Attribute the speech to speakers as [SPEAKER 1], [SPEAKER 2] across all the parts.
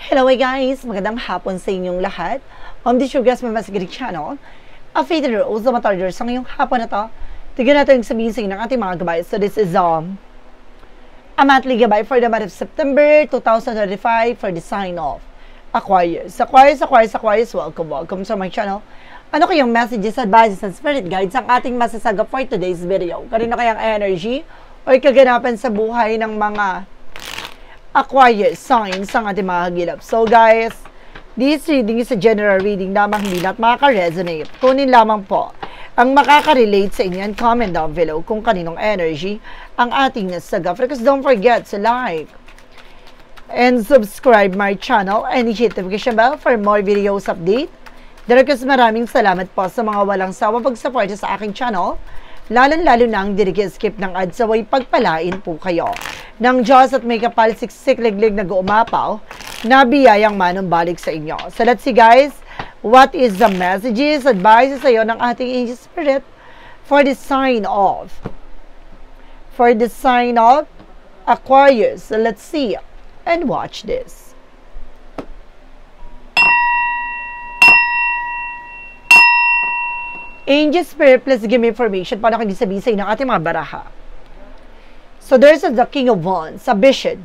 [SPEAKER 1] Hello guys! Magandang hapon sa inyong lahat. This is your guest, my Masagiri channel. A faith and rules of Matarder. Sa ngayong hapon na to, tignan natin yung sabihin sa inyo ng ating mga gabay. So this is a monthly gabay for the month of September 2025 for the sign of Aquarius. Aquarius, welcome sa my channel. Ano kayang messages, advices, and spirit guides ang ating masasagap for today's video? Kanino kayang energy o kaganapan sa buhay ng mga Aquarius signs ang ating mga hagilap? So guys, this reading is a general reading lamang, hindi na't makaka-resonate. Kunin lamang po ang makaka-relate sa inyo and comment down below kung kaninong energy ang ating nasagap. Because don't forget to like and subscribe my channel and hit the notification bell for more videos update. Direkos maraming salamat po sa mga walang sawang pagsuporta sa aking channel. Lalo na ang skip ng ads, away pagpalain po kayo ng Diyos at may kapal siksik-liglig na guumapaw na biyayang manumbalik sa inyo. So let's see guys, what is the messages, advices sa iyo ng ating angel spirit for the sign of Aquarius. So let's see and watch this. Angel Spirit, please give me information paano kayo sabihin sa inyo ng ating mga baraha. So there's the King of Wands, a vision.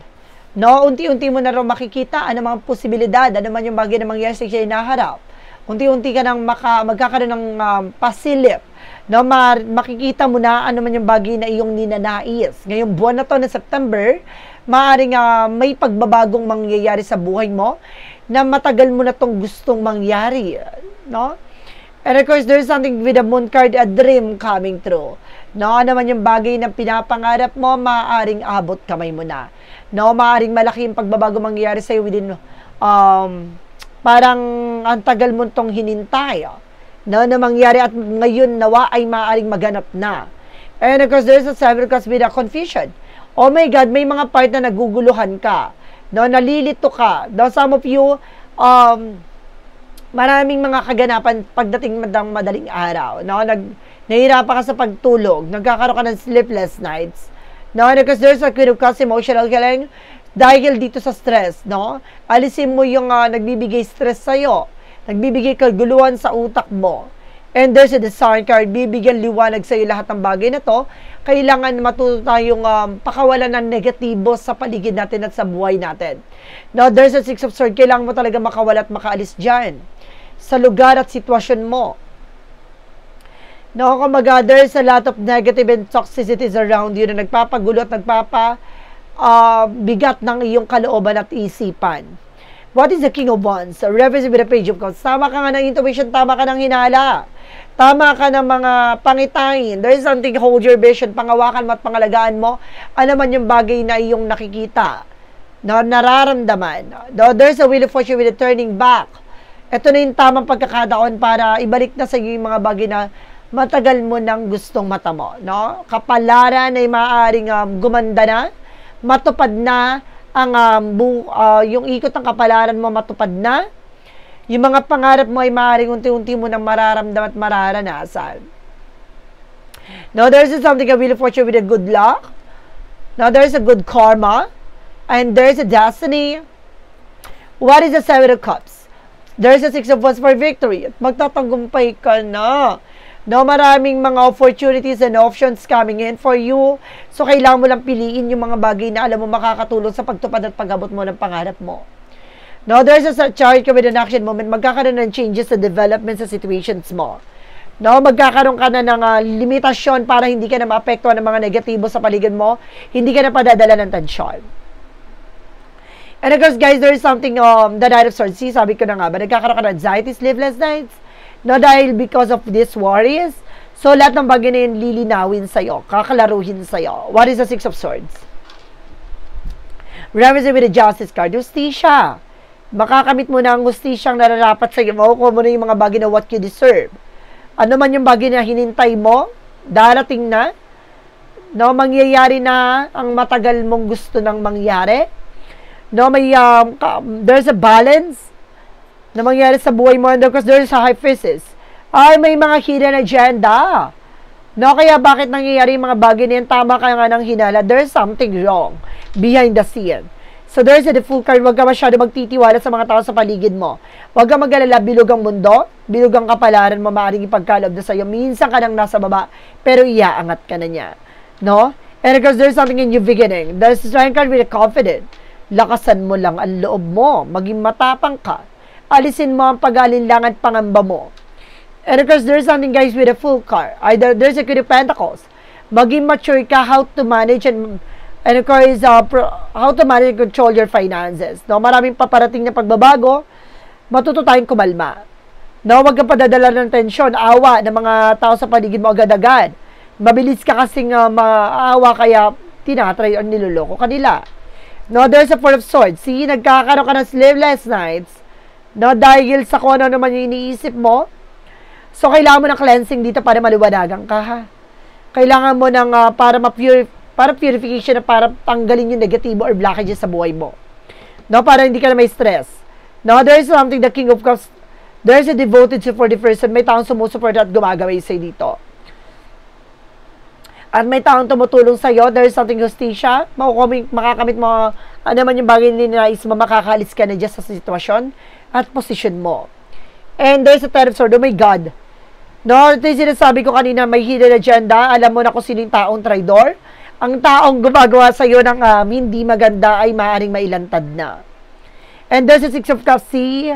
[SPEAKER 1] No, unti-unti mo na rin makikita ano mga posibilidad, ano man yung bagay na mangyayari sa siya inaharap. Unti-unti ka nang magkakaroon ng pasilip. No, makikita mo na ano man yung bagay na iyong ninanais. Ngayong buwan na to na September, maaaring may pagbabagong mangyayari sa buhay mo na matagal mo na tong gustong mangyari. No? And of course, there's something with the moon card, a dream coming true. No, ano man yung bagay na pinapangarap mo, maaaring abot kamay mo na. No, maaaring malaki yung pagbabago mangyayari sa'yo within, parang ang tagal mo tong hinintay. No, na mangyari at ngayon nawa ay maaaring maganap na. And of course, there's a seven cards with a confusion. Oh my God, may mga part na naguguluhan ka. No, nalilito ka. No, some of you, maraming mga kaganapan pagdating ng madaling araw. No? Nahihirapan ka sa pagtulog. Nagkakaroon ka ng sleepless nights. No? Because there's a Queen of Cups, emotional healing. Dahil dito sa stress. No? Alisin mo yung nagbibigay stress sa'yo. Nagbibigay kaguluhan sa utak mo. And there's a Discern card. Bibigyan liwanag sa'yo lahat ng bagay na to. Kailangan matuto tayong pakawalan ng negatibo sa paligid natin at sa buhay natin. Now, there's a Six of Swords. Kailangan mo talaga makawala at makaalis dyan sa lugar at sitwasyon mo. No, kumbaga, there's a lot of negative and toxicities around you na nagpapagulo at bigat ng iyong kalooban at isipan. What is the King of Wands? Reference with the Page of Cups. Tama ka nga ng intuition, tama ka ng hinala. Tama ka ng mga pangitain. There is something, hold your vision, pangawakan mo at pangalagaan mo. Ano man yung bagay na iyong nakikita, na nararamdaman. There's a wheel of fortune with a turning back. Ito na yung tamang pagkakataon para ibalik na sa iyo yung mga bagay na matagal mo nang gustong mata mo. No? Kapalaran ay maaaring gumanda na, matupad na, ang yung ikot ng kapalaran mo matupad na, yung mga pangarap mo ay maaaring unti-unti mo nang mararamdaman at mararanasan. Now, there's something, a wheel of fortune with a good luck. Now, there's a good karma. And there's a destiny. What is the Seven of Cups? There's a Six of Wands for victory. At magtatagumpay ka na. No, maraming mga opportunities and options coming in for you. So, kailangan mo lang piliin yung mga bagay na alam mo makakatulong sa pagtupad at pag-abot mo ng pangarap mo. No, there's a chart with an action moment. Magkakaroon ng changes sa development sa situations mo. No, magkakaroon ka na ng limitasyon para hindi ka na maapektuhan ng mga negatibo sa paligid mo. Hindi ka na padadala ng tensyon. And of course, guys, there is something, the Knight of Swords. See, sabi ko na nga ba, nagkakaroon ka ng anxiety, sleepless nights? No, dahil because of these worries. So, lahat ng bagay na yun lilinawin sa'yo, kakalaruhin sa'yo. What is the Six of Swords? Represent with the Justice card. Justisya. Makakamit mo na ang justisyang nararapat sa'yo. Makukuha mo na yung mga bagay na what you deserve. Ano man yung bagay na hinintay mo, darating na. No, mangyayari na ang matagal mong gusto nang mangyari. No, may there's a balance na mangyayari sa buhay mo, and because there's a High Priestess. Ay, may mga hidden agenda. No, kaya bakit nangyayari yung mga bagay na yan? Tama ka nga ng hinala. There's something wrong behind the scene. So there's a full card, huwag ka masyado magtitiwala sa mga tao sa paligid mo. Huwag ka mag-alala, bilog ang mundo, bilog ang kapalaran mo, maaaring ipagkalob na sa'yo. Minsan ka nang nasa baba, pero iaangat ka na niya. No? And because there's something in new beginning. There's a strength card with a confident. Lakasan mo lang ang loob mo, maging matapang ka. Alisin mo ang pag-alinlangan at pangamba mo. And because there's something, guys, with a full card. Either there's a Queen of Pentacles. Maging mature ka how to manage and of course, how to manage and control your finances. No, maraming paparating na pagbabago, matuto tayong kumalma. No, wag kang padadala ng tensyon, awa ng mga tao sa paligid mo agad-agad. Mabilis ka kasing maawa kaya tinatry or niloloko kanila. No, there's a Four of Swords. See, nagkakaroon ka ng sleepless nights. No, dahil sa kung ano naman yung iniisip mo. So, kailangan mo ng cleansing dito para maliwanagan ka, ha? Kailangan mo ng para purification na para tanggalin yung negatibo or blockages sa buhay mo. No, para hindi ka na may stress. No, there is something, the King of Cups, there is a devoted supportive person. May taong sumusuporta at gumagawin sa'yo dito. At may taong tumutulong sa'yo. There is something justisya. Makakamit mo, ano man yung bagay ninais mo, makakalis ka na dyan sa sitwasyon at posisyon mo. And there's a Ten of Swords. Oh my God. No, ito yung sinasabi ko kanina, may hidden agenda. Alam mo na kung sino yung taong traidor. Ang taong gumagawa sa iyo ng hindi maganda ay maaaring mailantad na. And there's a Six of Cups. See?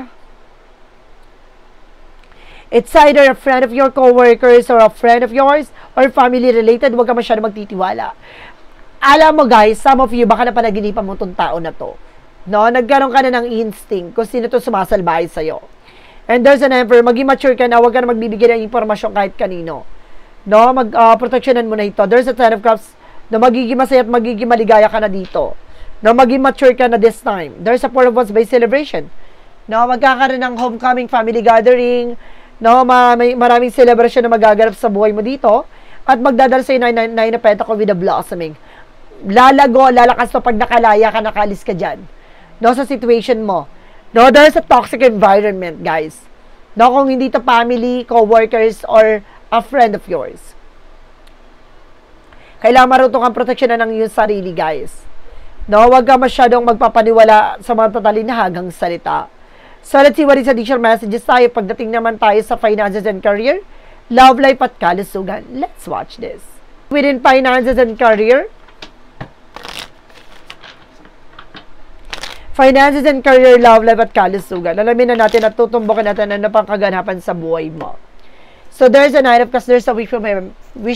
[SPEAKER 1] It's either a friend of your co-workers or a friend of yours or family related. Huwag ka masyado magtitiwala. Alam mo guys, some of you, baka napanaginipan mo itong tao na to. No? Nagkaroon ka na ng instinct kung sino to sumasalbahay sa iyo. And there's an Emperor. Maging mature ka na. Huwag ka na magbibigay ng informasyon kahit kanino. No? Proteksyonan mo na ito. There's a Ten of Cups. Na magiging masaya at magiging maligaya ka na dito. Na maging mature ka na this time. There's a Four of Wands by celebration. No, magkakaroon ng homecoming, family gathering. No, may maraming celebration na magaganap sa buhay mo dito. At magdadala sa'yo Nine of Pentacles with a blossoming. Lalago, lalakas to pag nakalaya ka, nakalis ka dyan. No, sa situation mo. No, there's a toxic environment, guys. No, kung hindi to family, co-workers, or a friend of yours. Kailangan marunong kang proteksyonan ng iyong sarili, guys. No, huwag ka masyadong magpapaniwala sa mga tatalinahagang salita. So, let's see what is additional messages tayo pagdating naman tayo sa finances and career, love life at kalusugan. Let's watch this. Within finances and career, finances and career, love life at kalusugan. Alamin na natin at tutumbukin natin ano pang kaganapan sa buhay mo. So, there's a Nine of Cups, there's a wish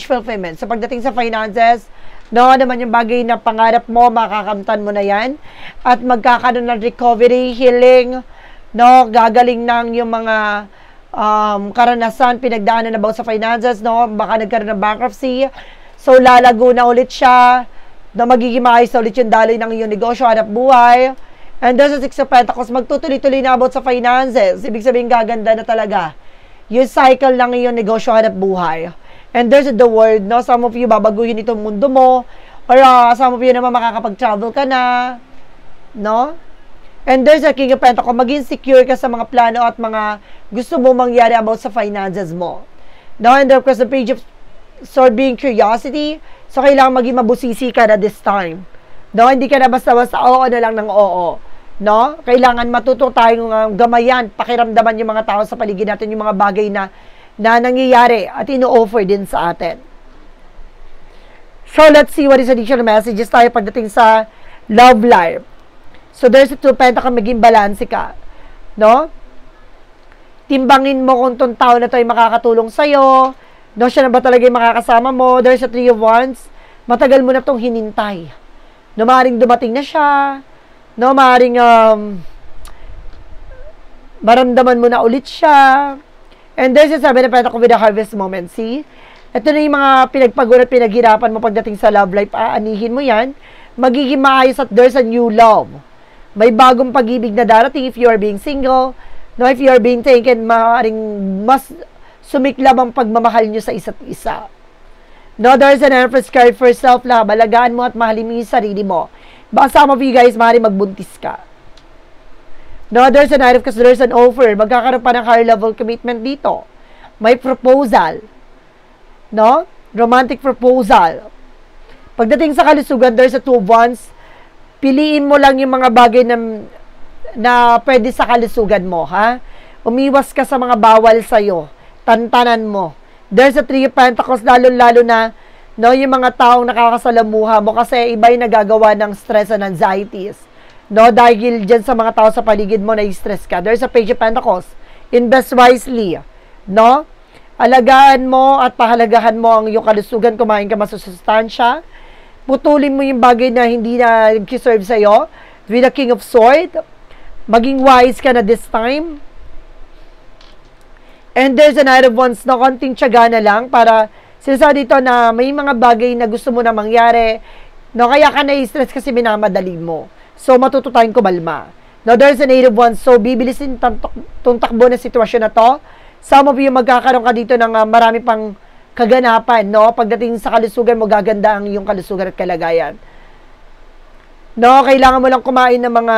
[SPEAKER 1] fulfillment. So, pagdating sa finances, no, naman yung bagay na pangarap mo, makakamtan mo na yan. At magkakaroon ng recovery, healing, no, gagaling ng yung mga karanasan, pinagdaanan na ba sa finances, no, baka nagkaroon ng bankruptcy. So, lalago na ulit siya, na magiging maayos na ulit yung daloy ng iyong negosyo, hanap buhay. And there's a Six of Pentacles, magtutuloy-tuloy na about sa finances. Ibig sabihin, gaganda na talaga yung cycle ng iyong negosyo, hanap buhay. And there's the word, no? Some of you, babaguhin itong mundo mo. Or some of you naman makakapag-travel ka na. No? And there's a King of Pentacles, maging secure ka sa mga plano at mga gusto mo mangyari about sa finances mo. No? And of course, the Page of Swords being curiosity. So, kailangan maging mabusisi ka na this time. No? Hindi ka na basta-basta oo na lang ng oo. No? Kailangan matuto tayong gamayan, pakiramdaman yung mga tao sa paligid natin, yung mga bagay na nangyayari at ino-offer din sa atin. So, let's see what is additional messages tayo pagdating sa love life. So, there's a Two of Pentacles, maging balance ka. No? Timbangin mo kung itong tao na ito ay makakatulong sa'yo. No, siya na ba talaga yung makakasama mo? There's a Three of Wands. Matagal mo na itong hinintay. No, maaaring dumating na siya. No, maaaring maramdaman mo na ulit siya. And there's a Seven of Pentacles with a harvest moment. See? Ito na yung mga pinagpagod at pinaghirapan mo pagdating sa love life. Aanihin mo yan. Magiging maayos at there's a new love. May bagong pag-ibig na darating if you are being single. No, if you are being taken, maaaring mas sumiklab ang pagmamahal nyo sa isa't isa. No, there's an Empress card for self-love. Alagaan mo at mahalin mo yung sarili mo. Baka some of you guys, maaaring magbuntis ka. No, there's a Knight of Cups, there's an offer. Magkakaroon pa ng higher level commitment dito. May proposal. No? Romantic proposal. Pagdating sa kalusugan, there's a Two of Wands. Piliin mo lang yung mga bagay na pwede sa kalusugan mo, ha? Umiwas ka sa mga bawal sa'yo. Tantanan mo. There's a 3 of Pentacles, lalo-lalo na, no, yung mga taong nakakasalamuha mo kasi iba yung nagagawa ng stress and anxieties. No, dahil dyan sa mga tao sa paligid mo na stress ka. There's a Page of Pentacles. Invest wisely. No? Alagaan mo at pahalagahan mo ang iyong kalusugan. Kumain ka masusustansya. Putulin mo yung bagay na hindi na nag-serve sa'yo. With the King of Swords. Maging wise ka na this time. And there's an Knight of Wands na konting tiyaga na lang para sinasabi dito na may mga bagay na gusto mo na mangyari. No, kaya ka na-stress kasi minamadali mo. So, matuto tayong kumalma. Now, there's an 8 of Wands. So, bibilisin itong takbo na sitwasyon na to. Some of you, magkakaroon ka dito ng marami pang kaganapan, no? Pagdating sa kalusugan mo, gaganda ang iyong kalusugan at kalagayan. No, kailangan mo lang kumain ng mga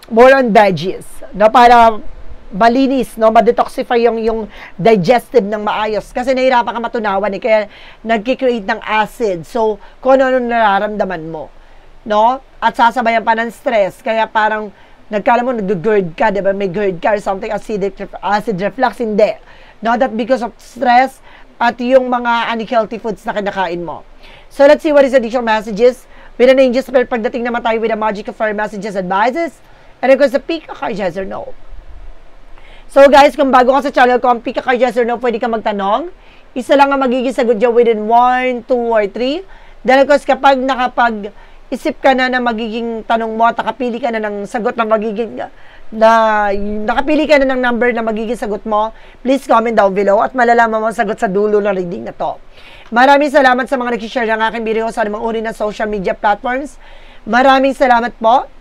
[SPEAKER 1] more on veggies, no? Para malinis, no? Ma-detoxify yung digestive ng maayos. Kasi nahirapan ka matunawan, kaya nagki-create ng acid. So, kung ano nararamdaman mo. No? At sasabayan pa ng stress. Kaya parang, nagkala mo, nag-GERD ka, diba? May GERD ka or something, acid reflux, hindi. No? That because of stress at yung mga unhealthy foods na kinakain mo. So, let's see what is additional messages. With an angel spirit, pagdating naman tayo with a magic of fire messages, advices, and of course, the pick a card, yes or no. So, guys, kung bago ka sa channel ko, ang pick a card, yes or no, pwede ka magtanong. Isa lang ang magiging sagot dyan within 1, 2, or 3. Then, of course, kapag isip ka na magiging tanong mo at nakapili ka na ng sagot na magiging nakapili ka na ng number na magiging sagot mo, please comment down below at malalaman mo ang sagot sa dulo ng reading na to. Maraming salamat sa mga nag-share ng aking video sa mga uri ng social media platforms. Maraming salamat po.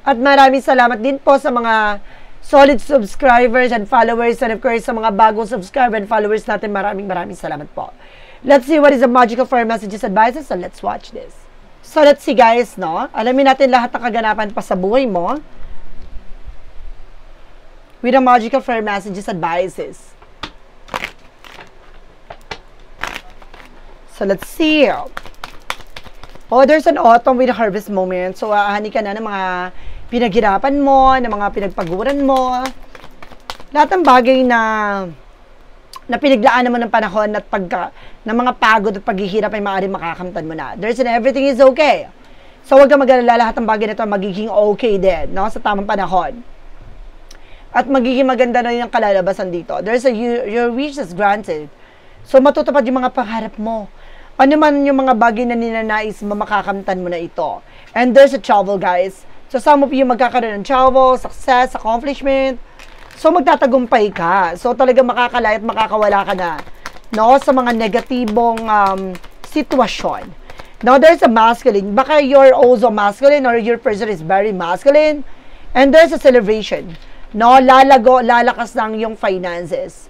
[SPEAKER 1] At maraming salamat din po sa mga solid subscribers and followers, and of course sa mga bagong subscriber and followers natin. Maraming salamat po. Let's see what is the magical fire messages advices, so let's watch this. So, let's see guys, no? Alamin natin lahat ng kaganapan pa sa buhay mo with the magical fire messages advices. So, let's see. Oh, there's an autumn with a harvest moment. So, ahani ka na ng mga pinaghirapan mo, ng mga pinagpaguran mo. Lahat ng bagay na pinaglaan naman ng panahon at ng mga pagod at paghihirap ay maaaring makakamtan mo na. There's an everything is okay. So, huwag kang mag-alala, lahat ng bagay na ito magiging okay din, no? Sa tamang panahon. At magiging maganda na yung kalalabasan dito. There's your wish is granted. So, matutupad yung mga pangarap mo. Ano man yung mga bagay na ninanais mo, makakamtan mo na ito. And there's a travel, guys. So, some of you magkakaroon ng travel, success, accomplishment. So, magtatagumpay ka. So, talaga makakalaya at makakawala ka na, no, sa mga negatibong sitwasyon. Now, there's a masculine. Baka you're also masculine or your person is very masculine. And there's a celebration. No, lalakas ng yung finances.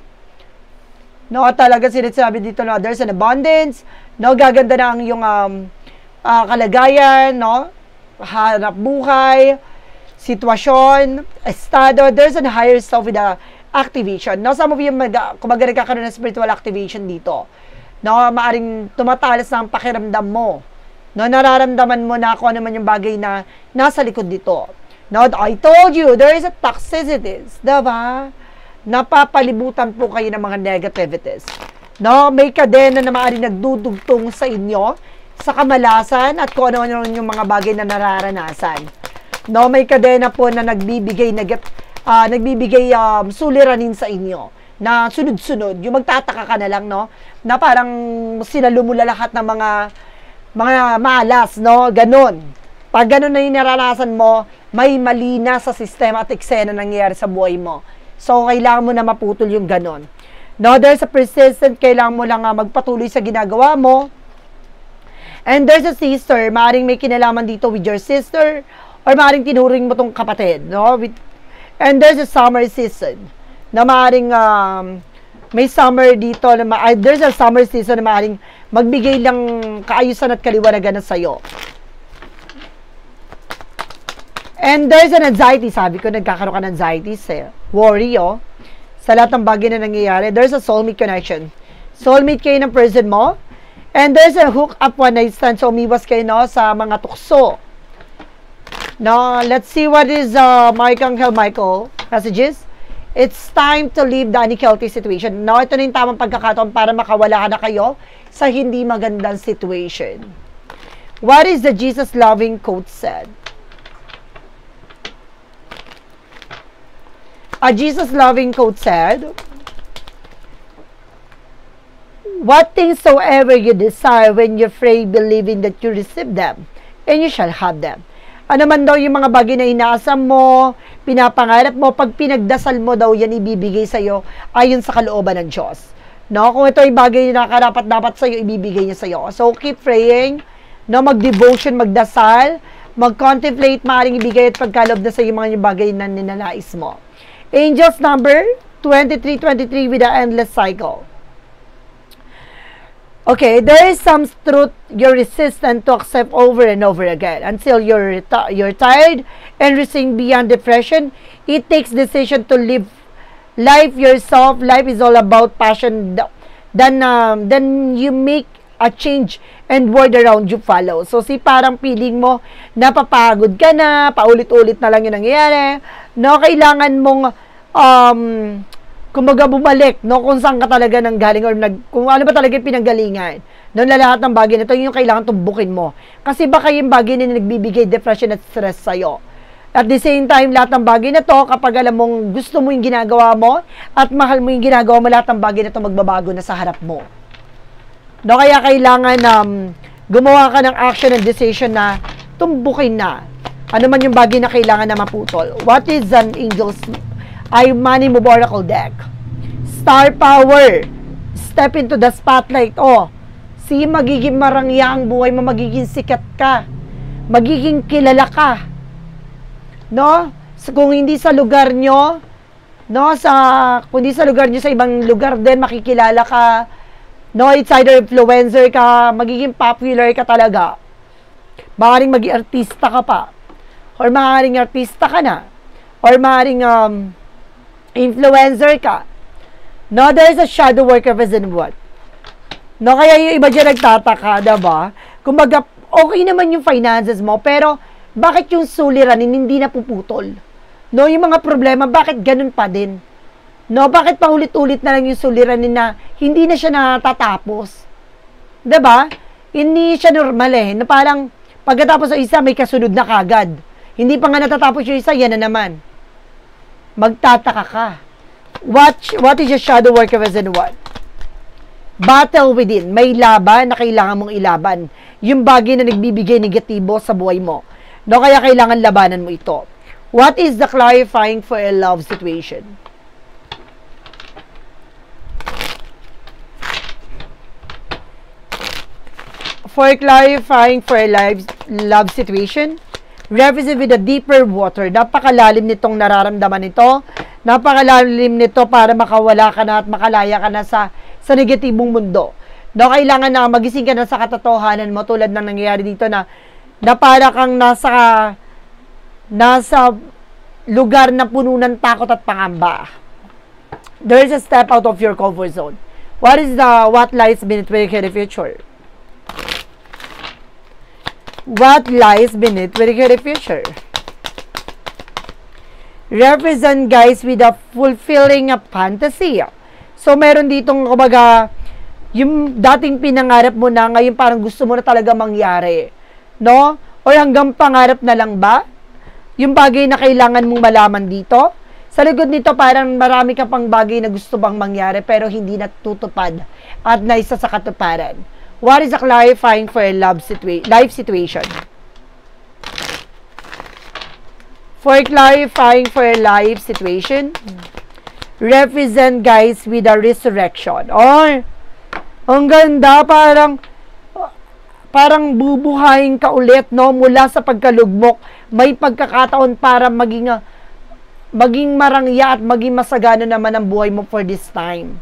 [SPEAKER 1] No, talaga sinasabi dito, no, there's an abundance. No, gaganda na ang yung kalagayan, no, hanap buhay, sitwasyon, estado. There's a higher self with the activation. No, some of you, kumbaga nagkakaroon ng spiritual activation dito. No, maaring tumatalas ng pakiramdam mo. No, nararamdaman mo na kung ano man yung bagay na nasa likod dito. No, I told you, there is a toxicities. Diba? Napapalibutan po kayo ng mga negativities. No, may kadena na maaring nagdudugtong sa inyo, sa kamalasan, at kung ano yung mga bagay na nararanasan. No, may kadena po na nagbibigay suliranin sa inyo na sunod-sunod. Yung magtataka ka na lang, no? Na parang sinalumula lahat ng mga malas, no? Ganon. Pag ganon na yung naranasan mo, may mali na sa sistema at eksena nangyayari sa buhay mo. So, kailangan mo na maputol yung ganon. No, there's a persistent, kailangan mo lang magpatuloy sa ginagawa mo. And there's a sister, maaaring may kinalaman dito with your sister, or maaaring tinuring mo tong kapatid, no? And there's a summer season, na maaaring may summer dito, there's a summer season na maaaring magbigay lang kaayusan at kaliwanagan na sa'yo. And there's an anxiety, sabi ko, nagkakaroon ka ng anxiety, worry, oh. Sa lahat ng bagay na nangyayari, there's a soulmate connection. Soulmate kayo ng person mo. And there's a hook up one night stand. So, umiwas kayo, no, sa mga tukso. Now, let's see what is Archangel Michael messages. It's time to leave the unhealthy situation. Now, ito na yung tamang pagkakataon para makawala na kayo sa hindi magandang situation. What is the Jesus-loving quote said? A Jesus-loving quote said, what things soever you desire when you pray, believing that you receive them, and you shall have them. Ano man daw yung mga bagay na inaasam mo, pinapangarap mo, pag pinagdasal mo daw yan ibibigay sa'yo ayon sa kalooban ng Diyos. No? Kung ito ay bagay na karapat-dapat sa'yo, ibibigay niya sa'yo. So, keep praying, no? Mag-devotion, magdasal, mag-contemplate, maaaring ibigay at pagkalob na sa'yo mga bagay na ninanais mo. Angels number 2323 with the endless cycle. Okay, there is some truth you're resistant to accept over and over again until you're tired and reaching beyond depression. It takes decision to live life yourself. Life is all about passion. Then you make a change and world around you follow. So, parang feeling mo, napapagod ka na, paulit-ulit na lang yung nangyayari. No, kailangan mong kumbaga bumalik, no, kung saan ka talaga nang galing or kung ano ba talaga yung pinanggalingan. No, na lahat ng bagay na ito, yung kailangan tumbukin mo. Kasi baka yung bagay na nagbibigay depression at stress sa'yo. At the same time, lahat ng bagay na to, kapag alam mong gusto mo yung ginagawa mo at mahal mo yung ginagawa mo, lahat ng bagay na to magbabago na sa harap mo. No, kaya kailangan gumawa ka ng action and decision na tumbukin na. Ano man yung bagay na kailangan na maputol. What is an angel's Money Move Oracle deck? Star power. Step into the spotlight. Oh, si magiging marangya ang buhay mo, magiging sikat ka. Magiging kilala ka. No? So, kung hindi sa lugar nyo, no, kung hindi sa lugar nyo, sa ibang lugar din, makikilala ka. No, it's either influencer ka, magiging popular ka talaga. Maaaring maging artista ka pa. Or maaaring artista ka na. Or maaaring influencer ka. No, there is a shadow work represent what? No, kaya yung iba dyan nagtataka, diba? Kumbaga, okay naman yung finances mo, pero bakit yung suliranin hindi napuputol? No, yung mga problema, bakit ganun pa din? No, bakit paulit-ulit na lang yung suliranin na hindi na siya natatapos? Diba? Hindi siya normal na parang pagkatapos sa isa, may kasunod na kagad. Hindi pa nga natatapos yung isa, yan na naman. Magtataka ka. What is your shadow work represent what? Battle within. May laban na kailangan mong ilaban. Yung bagay na nagbibigay negatibo sa buhay mo. No, kaya kailangan labanan mo ito. What is the clarifying for a love situation? For clarifying for a love situation, represent with a deeper water. Napakalalim nitong nararamdaman nito. Napakalalim nito para makawala ka na at makalaya ka na sa negatibong mundo. No, kailangan na magising ka na sa katotohanan mo tulad ng nangyayari dito na para kang nasa lugar na puno ng takot at pangamba. There is a step out of your comfort zone. What lies beneath the future? What lies beneath the future? Represent, guys, with a fulfilling a fantasy. So, meron ditong, kumbaga, yung dating pinangarap mo na, ngayon parang gusto mo na talaga mangyari. No? O hanggang pangarap na lang ba? Yung bagay na kailangan mong malaman dito? Sa likod nito, parang marami ka pang bagay na gusto bang mangyari, pero hindi natutupad at naisa sa katuparan. What is a clarifying for a life situation? For clarifying for a life situation, represent, guys, with a resurrection. Or, ang ganda, parang bubuhayin ka ulit, no? Mula sa pagkalugmok, may pagkakataon para maging marangya at maging masagana naman ang buhay mo for this time.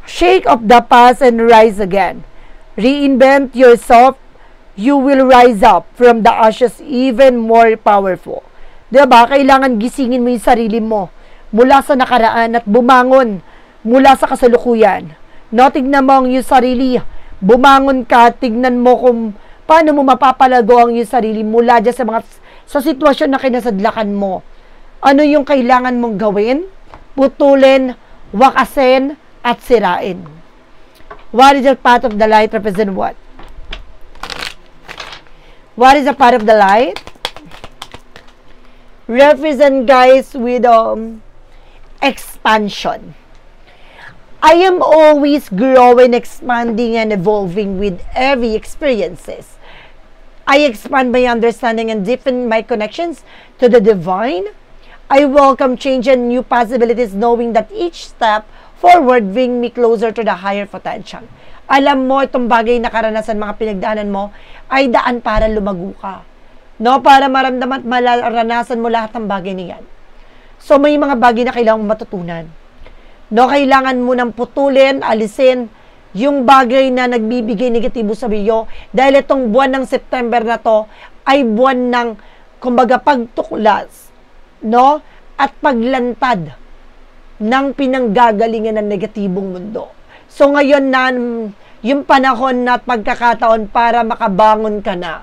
[SPEAKER 1] Shake off the past and rise again. Reinvent yourself, you will rise up from the ashes even more powerful. Diba? Kailangan gisingin mo yung sarili mo mula sa nakaraan at bumangon mula sa kasalukuyan. No, tignan mo ang iyong sarili. Bumangon ka, tignan mo kung paano mo mapapalago ang iyong sarili mula dyan sa sitwasyon na kinasadlakan mo. Ano yung kailangan mong gawin? Putulin, wakasin, at sirain. What is the path of the light represent what? What is the path of the light? Represent, guys, with expansion. I am always growing, expanding, and evolving with every experiences. I expand my understanding and deepen my connections to the divine. I welcome change and new possibilities, knowing that each step forward bring me closer to the higher potential. Alam mo, itong bagay na karanasan, mga pinagdaanan mo, ay daan para lumago ka. No? Para maramdaman at maranasan mo lahat ng bagay niyan. So, may mga bagay na kailangan mo matutunan. No? Kailangan mo nang putulin, alisin, yung bagay na nagbibigay negatibo sa iyo. Dahil itong buwan ng September na to, ay buwan ng, kumbaga, pagtuklas, no? At paglantad ng pinanggagalingan ng negatibong mundo. So ngayon na yung panahon na pagkakataon para makabangon ka na.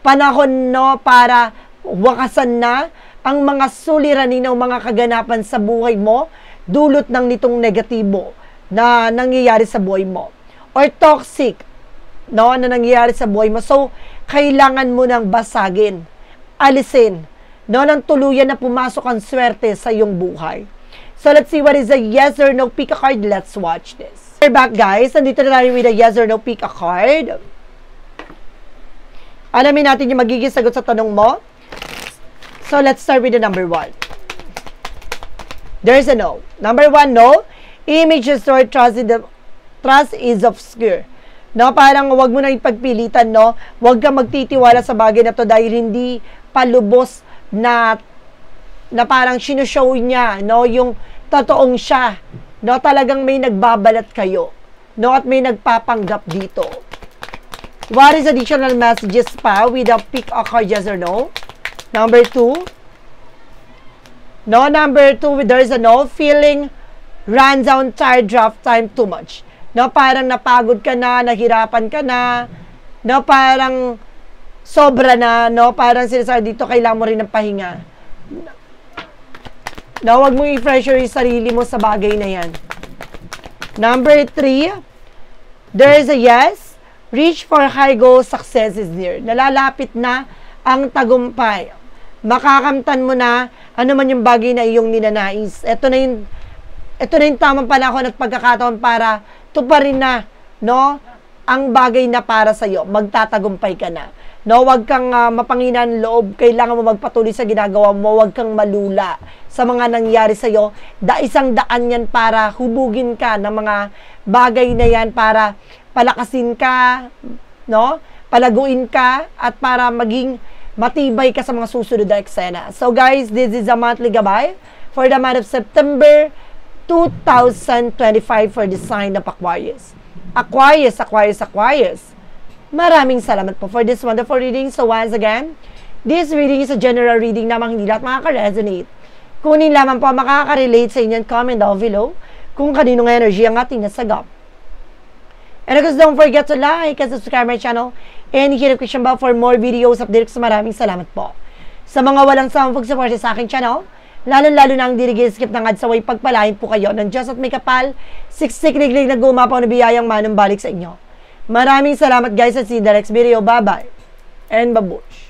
[SPEAKER 1] Panahon, no, para wakasan na ang mga suliranin o mga kaganapan sa buhay mo dulot ng nitong negatibo na nangyayari sa buhay mo. Or toxic, no, na nangyayari sa buhay mo. So kailangan mo nang basagin, alisin, no, nang tuluyan na pumasok ang swerte sa iyong buhay. So, let's see what is a yes or no pick a card. Let's watch this. We're back, guys. Nandito na tayo with a yes or no pick a card. Alamin natin yung magiging sagot sa tanong mo. So, let's start with the number 1. There's a no. Number 1, no. Image is stored, trust is obscure. No, parang wag mo na ipagpilitan, no. Wag kang magtitiwala sa bagay na to dahil hindi palubos na parang sinushow niya, no, yung totoong siya, no, talagang may nagbabalat kayo, no, at may nagpapanggap dito. What is additional messages pa with a pick a card, yes or no? Number 2. No, number 2, there is a no. Feeling runs down, tired, draft time, too much. No, parang napagod ka na, nahirapan ka na, no, parang sobra na, no, parang sinasabi dito, kailangan mo rin ng pahinga. No, wag mo i-pressure yung sarili mo sa bagay na yan. Number 3, there is a yes. Reach for high goals, success is near. Nalalapit na ang tagumpay. Makakamtan mo na ano man yung bagay na iyong ninanais. Ito na yung tamang panahon at pagkakataon para tuparin na, no, ang bagay na para sa iyo. Magtatagumpay ka na. No, wag kang mapanginan loob, kailangan mo magpatuloy sa ginagawa mo, wag kang malula sa mga nangyari sa iyo. Isang daan yan para hubugin ka ng mga bagay na yan, para palakasin ka, no? Palaguin ka at para maging matibay ka sa mga susunod na eksena. So guys, this is a monthly gabay for the month of September 2025 for the sign of Aquarius. Aquarius. Maraming salamat po for this wonderful reading. So once again, this reading is a general reading namang hindi lahat makaka-resonate. Kunin lamang po makaka-relate sa inyo, comment down below kung kaninong energy ang ating nasagap. And of course, don't forget to like and subscribe my channel and hit the notification bell for more videos updates. Maraming salamat po sa mga walang sawang pag-support sa aking channel, lalo-lalo na ang dirigil-skip ng ads, saway pagpalain po kayo ng Diyos at may kapal, siksik-liglig na gumapaw na biyayang manumbalik sa inyo. Maraming salamat guys at see you in the next video. Bye-bye and babush!